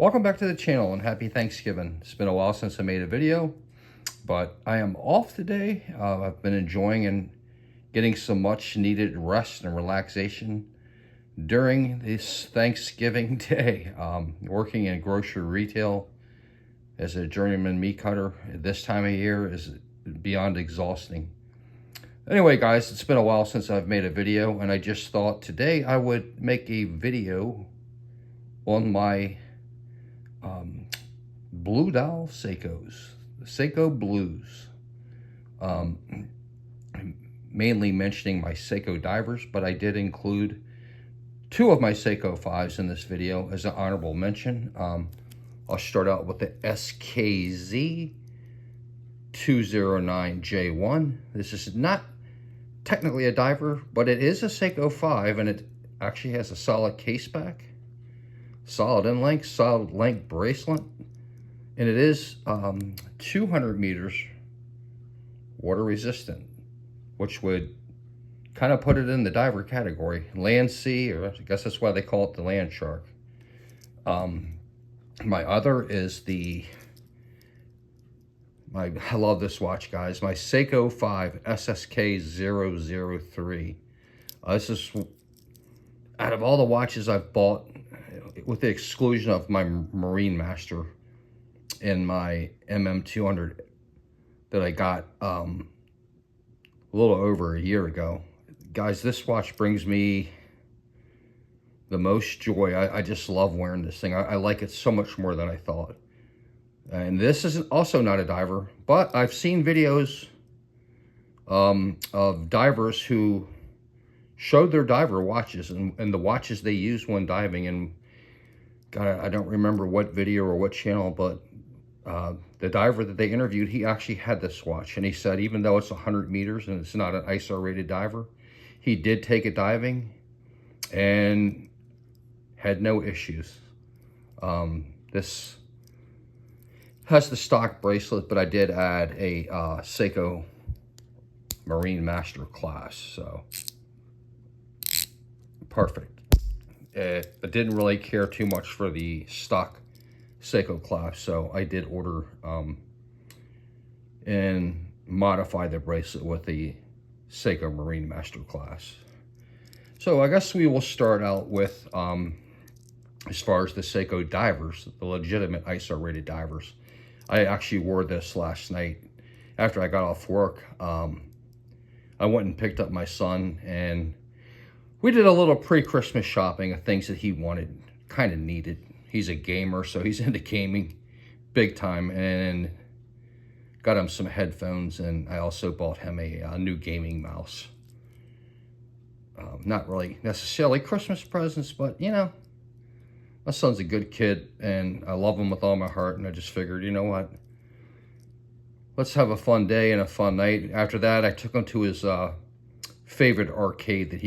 Welcome back to the channel and happy Thanksgiving. It's been a while since I made a video, but I am off today. I've been enjoying and getting some much needed rest and relaxation during this Thanksgiving day. Working in grocery retail as a journeyman meat cutter at this time of year is beyond exhausting. Anyway, guys, it's been a while since I've made a video, and I just thought today I would make a video on my Blue Dial Seikos, Seiko Blues. Mainly mentioning my Seiko divers, but I did include two of my Seiko 5s in this video as an honorable mention. I'll start out with the SKZ 209J1. This is not technically a diver, but it is a Seiko 5, and it actually has a solid case back, solid length bracelet, and it is 200 meters water resistant, which would kind of put it in the diver category. Land, sea, or I guess that's why they call it the land shark. My other is I love this watch, guys, my Seiko 5 SSK 003. This is, out of all the watches I've bought, with the exclusion of my Marine Master and my MM200 that I got a little over a year ago. Guys, this watch brings me the most joy. I just love wearing this thing. I like it so much more than I thought. And this is also not a diver, but I've seen videos of divers who showed their diver watches and the watches they use when diving. And God, I don't remember what video or what channel, but the diver that they interviewed, he actually had this watch, and he said even though it's 100 meters and it's not an ISO rated diver, he did take it diving and had no issues. This has the stock bracelet, but I did add a Seiko Marine Master class, so perfect. I didn't really care too much for the stock Seiko class, so I did order and modify the bracelet with the Seiko Marine Master class. So I guess we will start out with, as far as the Seiko divers, the legitimate ISO rated divers. I actually wore this last night after I got off work. I went and picked up my son, and we did a little pre-Christmas shopping of things that he wanted, kind of needed. He's a gamer, so he's into gaming big time, and got him some headphones, and I also bought him a new gaming mouse. Not really necessarily Christmas presents, but, you know, my son's a good kid, and I love him with all my heart, and I just figured, you know what? Let's have a fun day and a fun night. After that, I took him to his favorite arcade that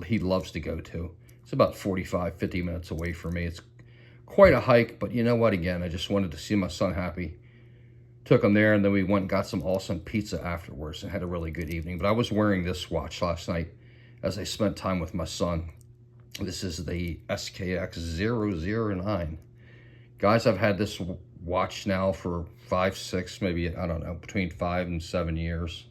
he loves to go to. It's about 45-50 minutes away from me. It's quite a hike, but you know what? Again, I just wanted to see my son happy. Took him there, and then we went and got some awesome pizza afterwards and had a really good evening. But I was wearing this watch last night as I spent time with my son. This is the SKX 009. Guys, I've had this watch now for 5, 6, maybe, I don't know, between 5 and 7 years.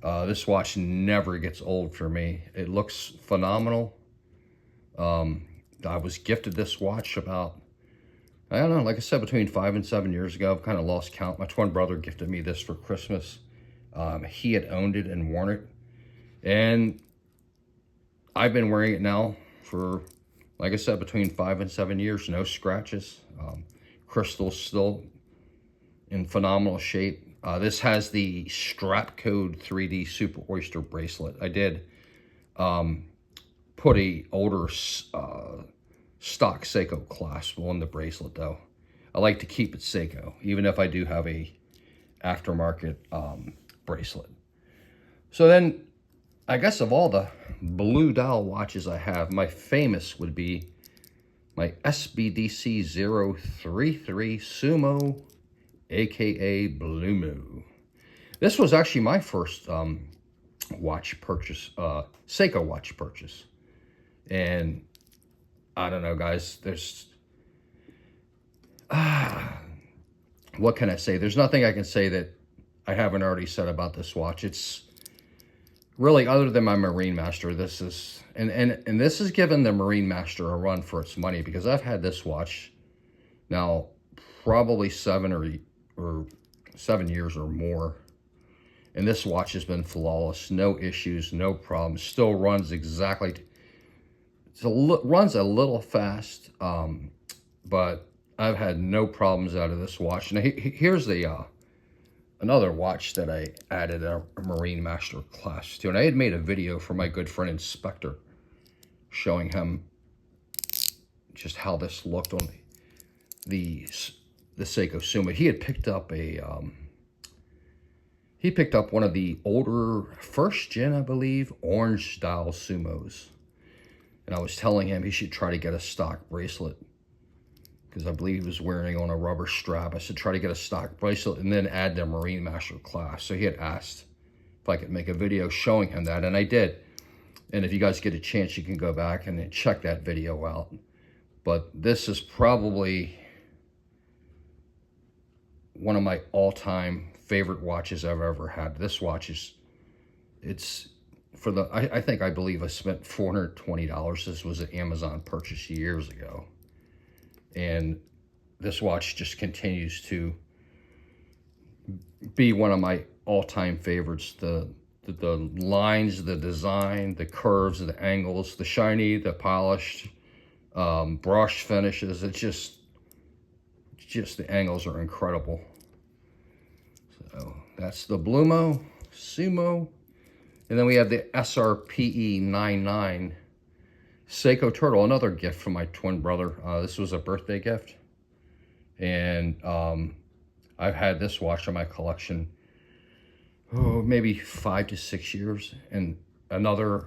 This watch never gets old for me. It looks phenomenal. I was gifted this watch about, I don't know, like I said, between 5 and 7 years ago. I've kind of lost count. My twin brother gifted me this for Christmas. He had owned it and worn it. And I've been wearing it now for, like I said, between 5 and 7 years. No scratches. Crystal's still in phenomenal shape. This has the strap code 3D Super Oyster bracelet. I did put a older stock Seiko clasp on the bracelet, though. I like to keep it Seiko, even if I do have a aftermarket bracelet. So then, I guess of all the Blue Dial watches I have, my famous would be my SBDC 033 Sumo, aka Blue Moo. This was actually my first watch purchase, Seiko watch purchase. And I don't know, guys, What can I say? There's nothing I can say that I haven't already said about this watch. It's really, other than my Marine Master, this is, and this has given the Marine Master a run for its money, because I've had this watch now probably 7 years or more. And this watch has been flawless, no issues, no problems. Still runs exactly. Runs a little fast, but I've had no problems out of this watch. Now here's the another watch that I added a Marine Master class to, and I had made a video for my good friend Inspector, showing him just how this looked on the Seiko Sumo. He had picked up a he picked up one of the older first gen, I believe, orange style Sumos. And I was telling him he should try to get a stock bracelet, because I believe he was wearing on a rubber strap. I said, try to get a stock bracelet and then add the Marine Master class. So he had asked if I could make a video showing him that, and I did. And if you guys get a chance, you can go back and check that video out. But this is probably one of my all-time favorite watches I've ever had. This watch is, it's for the, I believe I spent $420. This was an Amazon purchase years ago. And this watch just continues to be one of my all-time favorites. The lines, the design, the curves, the angles, the shiny, the polished, brush finishes. It's just the angles are incredible. So that's the Blumo Sumo. And then we have the SRPE 99 Seiko Turtle, another gift from my twin brother. This was a birthday gift. And I've had this watch in my collection, maybe 5 to 6 years. And another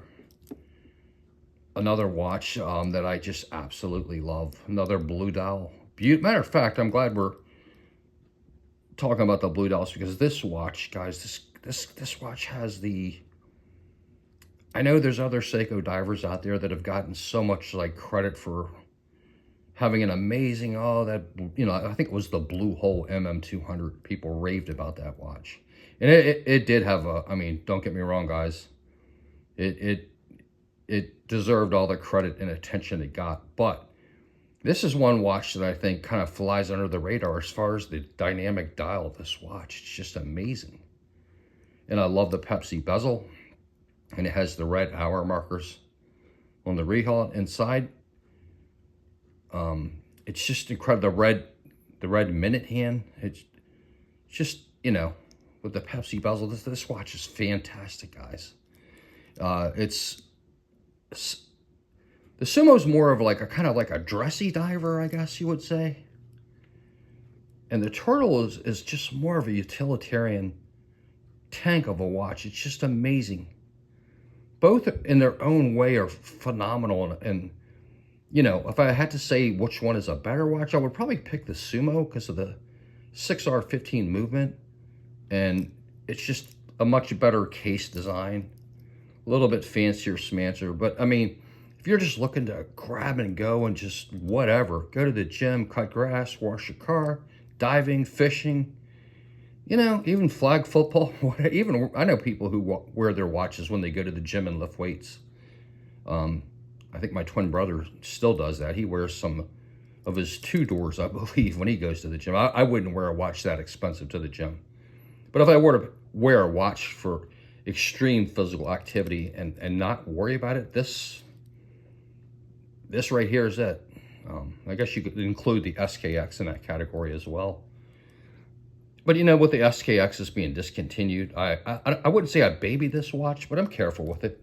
watch that I just absolutely love. Another blue dial. Matter of fact, I'm glad we're talking about the blue dials, because this watch, guys, this watch has the, I know there's other Seiko divers out there that have gotten so much like credit for having an amazing, I think it was the Blue Hole MM200. People raved about that watch. And it did have a, I mean, don't get me wrong, guys. It deserved all the credit and attention it got. But this is one watch that I think kind of flies under the radar as far as the dynamic dial of this watch. It's just amazing. And I love the Pepsi bezel. And it has the red hour markers on the rehaul inside. It's just incredible. The red minute hand. It's just, with the Pepsi bezel, this watch is fantastic, guys. The Sumo's more of like a kind of like a dressy diver, I guess you would say. And the Turtle is just more of a utilitarian tank of a watch. It's just amazing. Both in their own way are phenomenal. And if I had to say which one is a better watch, I would probably pick the Sumo because of the 6R15 movement. And it's just a much better case design. A little bit fancier smancer. But, I mean, if you're just looking to grab and go and just whatever, go to the gym, cut grass, wash your car, diving, fishing, even flag football. Even I know people who wear their watches when they go to the gym and lift weights. I think my twin brother still does that. He wears some of his 2 doors, I believe, when he goes to the gym. I wouldn't wear a watch that expensive to the gym. But if I were to wear a watch for extreme physical activity and not worry about it, this right here is it. I guess you could include the SKX in that category as well. But with the SKX is being discontinued, I wouldn't say I baby this watch, but I'm careful with it.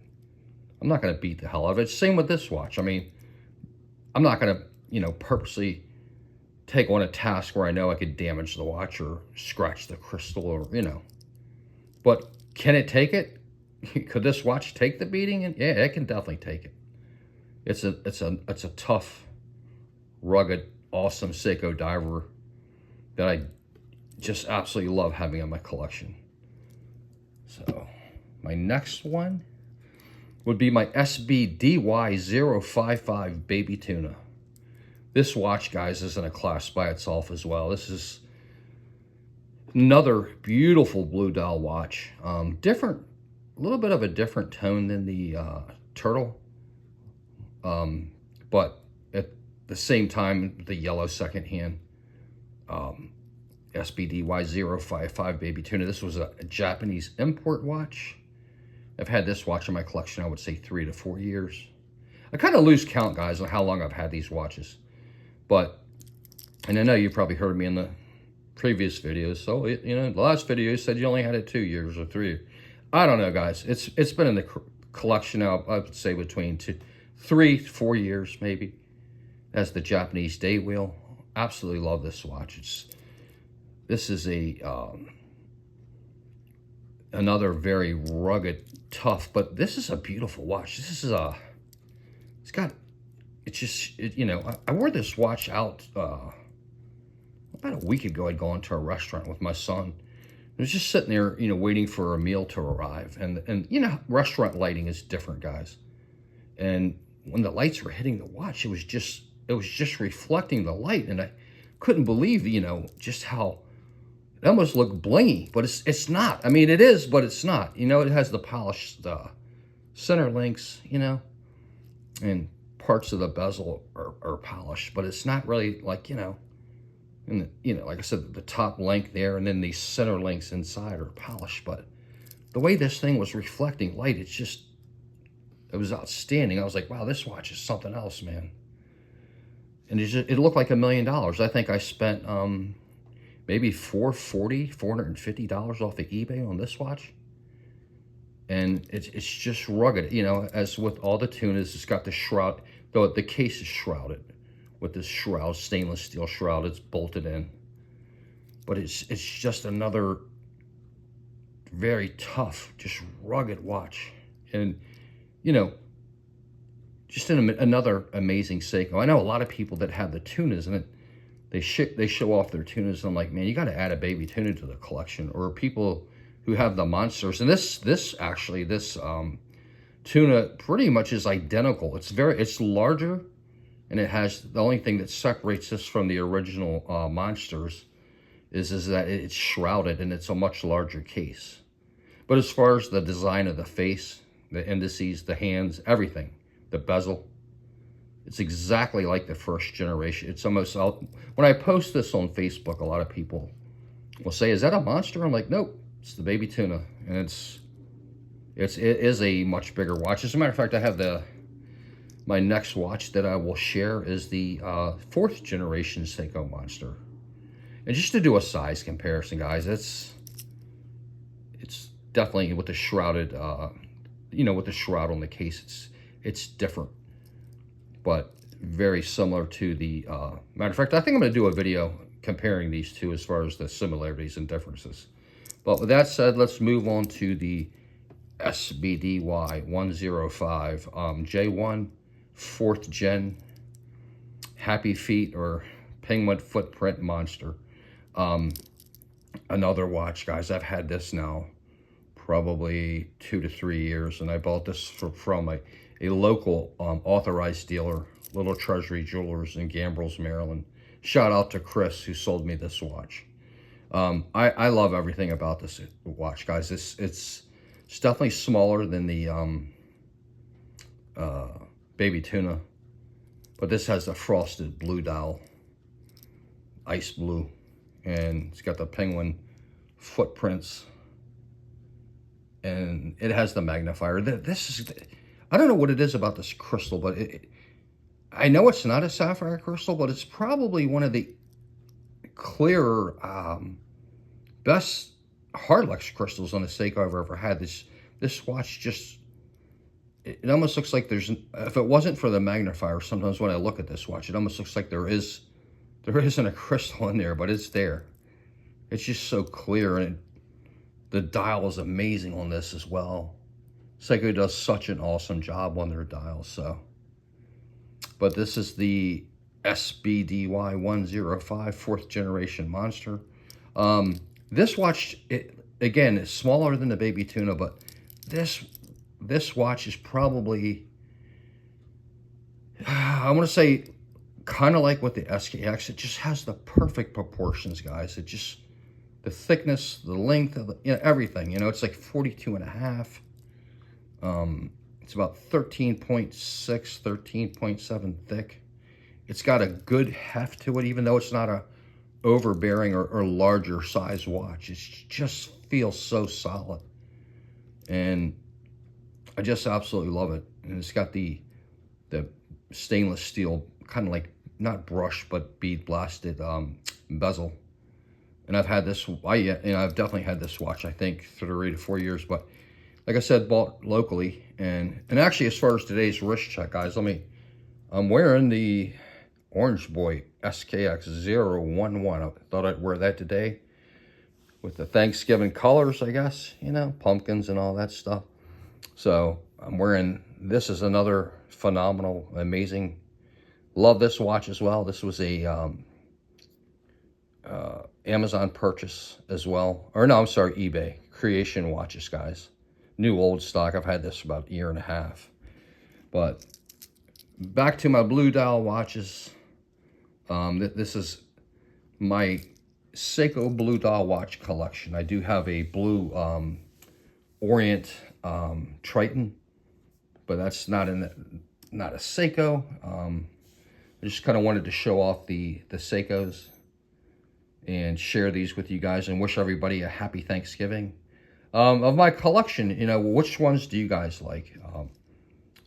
I'm not going to beat the hell out of it. Same with this watch. I mean, I'm not going to, purposely take on a task where I know I could damage the watch or scratch the crystal or, But can it take it? Could this watch take the beating? And yeah, it can definitely take it. It's a tough, rugged, awesome Seiko diver that I just absolutely love having in my collection. So my next one would be my SBDY055 Baby Tuna. This watch, guys, is in a class by itself as well. This is another beautiful blue dial watch. Different, a little bit of a different tone than the Turtle. But at the same time, the yellow second hand SBDY055 Baby Tuna. This was a Japanese import watch. I've had this watch in my collection, I would say 3 to 4 years. I kind of lose count, guys, on how long I've had these watches. But, and I know you probably heard me in the previous videos. So, you know, the last video you said you only had it 2 years or 3. I don't know, guys. It's been in the collection now, I would say between 3 to 4 years, maybe. That's the Japanese day wheel. Absolutely love this watch. This is another very rugged, tough, but this is a beautiful watch. This is you know, I wore this watch out about a week ago. I'd gone to a restaurant with my son. I was just sitting there, you know, waiting for a meal to arrive. And you know, restaurant lighting is different, guys. And when the lights were hitting the watch, it was just reflecting the light. And I couldn't believe, you know, just how it almost looked blingy, but it's not. I mean, it is, but it's not. You know, it has the polished center links, you know, and parts of the bezel are polished, but it's not really like, you know, and you know, like I said, the top link there, and then these center links inside are polished. But the way this thing was reflecting light, it was outstanding. I was like, wow, this watch is something else, man. And it looked like $1 million. I think I spent maybe $450 off of eBay on this watch. And it's just rugged, you know, as with all the Tunas. It's got the shroud, though the case is shrouded with this shroud, stainless steel shroud. It's bolted in. But it's just another very tough, just rugged watch. And, you know, just another amazing Seiko. I know a lot of people that have the Tunas, and they show off their Tunas, and I'm like, man, you got to add a baby Tuna to the collection. Or people who have the monsters, and this Tuna pretty much is identical. It's larger, and it has, the only thing that separates this from the original monsters is that it's shrouded, and it's a much larger case. But as far as the design of the face, the indices, the hands, everything, the bezel, it's exactly like the first generation. It's almost, when I post this on Facebook, a lot of people will say, is that a monster? I'm like, nope, it's the baby Tuna. And it is a much bigger watch. As a matter of fact, I have my next watch that I will share is the 4th generation Seiko Monster. And just to do a size comparison, guys, it's definitely with the shrouded, you know, with the shroud on the case, it's different, but very similar to the, matter of fact, I think I'm going to do a video comparing these two as far as the similarities and differences. But with that said, let's move on to the SBDY105 J1 4th gen Happy Feet or Penguin Footprint Monster. Another watch, guys. I've had this now probably 2 to 3 years, and I bought this from a local authorized dealer, Little Treasury Jewelers in Gambrills, Maryland. Shout out to Chris who sold me this watch. I love everything about this watch, guys. It's definitely smaller than the baby Tuna, but this has a frosted blue dial, ice blue, and it's got the penguin footprints, and it has the magnifier. I don't know what it is about this crystal, but I know it's not a sapphire crystal, but it's probably one of the clearer, best Hardlex crystals on a Seiko I've ever had. This watch just, it almost looks like there's, if it wasn't for the magnifier, sometimes when I look at this watch, it almost looks like there isn't a crystal in there, but it's there. It's just so clear, and the dial is amazing on this as well. Seiko does such an awesome job on their dials. So, but this is the SBDY105 4th generation Monster. This watch, again, is smaller than the baby Tuna, but this watch is probably, I want to say, kind of like with the SKX, it just has the perfect proportions, guys. It just, the thickness, the length of the, you know, everything, you know, it's like 42 and a half. It's about 13.6, 13.7 thick. It's got a good heft to it, even though it's not a overbearing or larger size watch. It just feels so solid. And I just absolutely love it. And it's got the stainless steel, kind of like, not brushed, but bead blasted bezel. And I've had this, I've definitely had this watch, I think, 3 to 4 years. But like I said, bought locally. And actually, as far as today's wrist check, guys, I'm wearing the Orange Boy SKX 011. I thought I'd wear that today with the Thanksgiving colors, I guess, you know, pumpkins and all that stuff. So I'm wearing, this is another phenomenal, amazing, love this watch as well. This was a Amazon purchase as well. Or no, I'm sorry, eBay. Creation watches, guys. New old stock. I've had this for about a year and a half. But back to my blue dial watches. This is my Seiko blue dial watch collection. I do have a blue Orient Triton, but that's not a Seiko. I just kind of wanted to show off the Seikos and share these with you guys and wish everybody a happy Thanksgiving. Of my collection, you know, which ones do you guys like?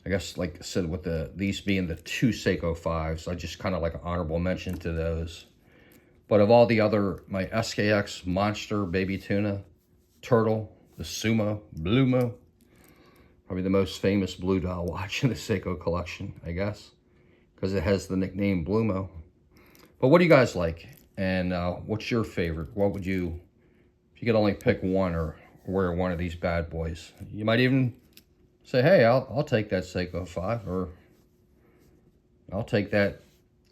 I guess, like I said, with these being the 2 Seiko 5s, I just kind of like an honorable mention to those. But of all the other, my SKX, Monster, Baby Tuna, Turtle, the Sumo, Blumo, probably the most famous blue dial watch in the Seiko collection, I guess, because it has the nickname Blumo. But what do you guys like? And what's your favorite? What would you, if you could only pick one or wear one of these bad boys? You might even say, hey, I'll take that Seiko 5, or I'll take that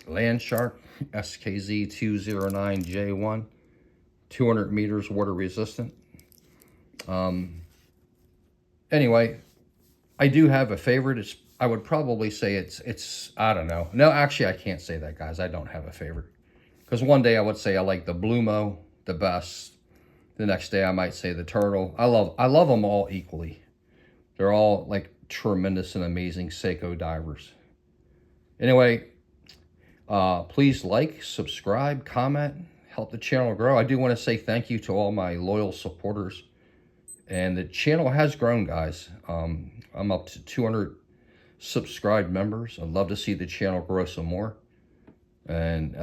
Landshark SKZ209J1, 200 meters water resistant. Anyway, I do have a favorite. I would probably say it's I don't know. No, actually, I can't say that, guys. I don't have a favorite. Because one day I would say I like the Blumo the best. The next day I might say the Turtle. I love them all equally. They're all like tremendous and amazing Seiko divers. Anyway, please like, subscribe, comment, help the channel grow. I do want to say thank you to all my loyal supporters. And the channel has grown, guys. I'm up to 200 subscribed members. I'd love to see the channel grow some more. And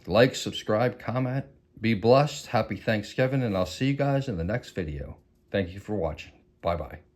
like, subscribe, comment. Be blessed. Happy Thanksgiving. And I'll see you guys in the next video. Thank you for watching. Bye-bye.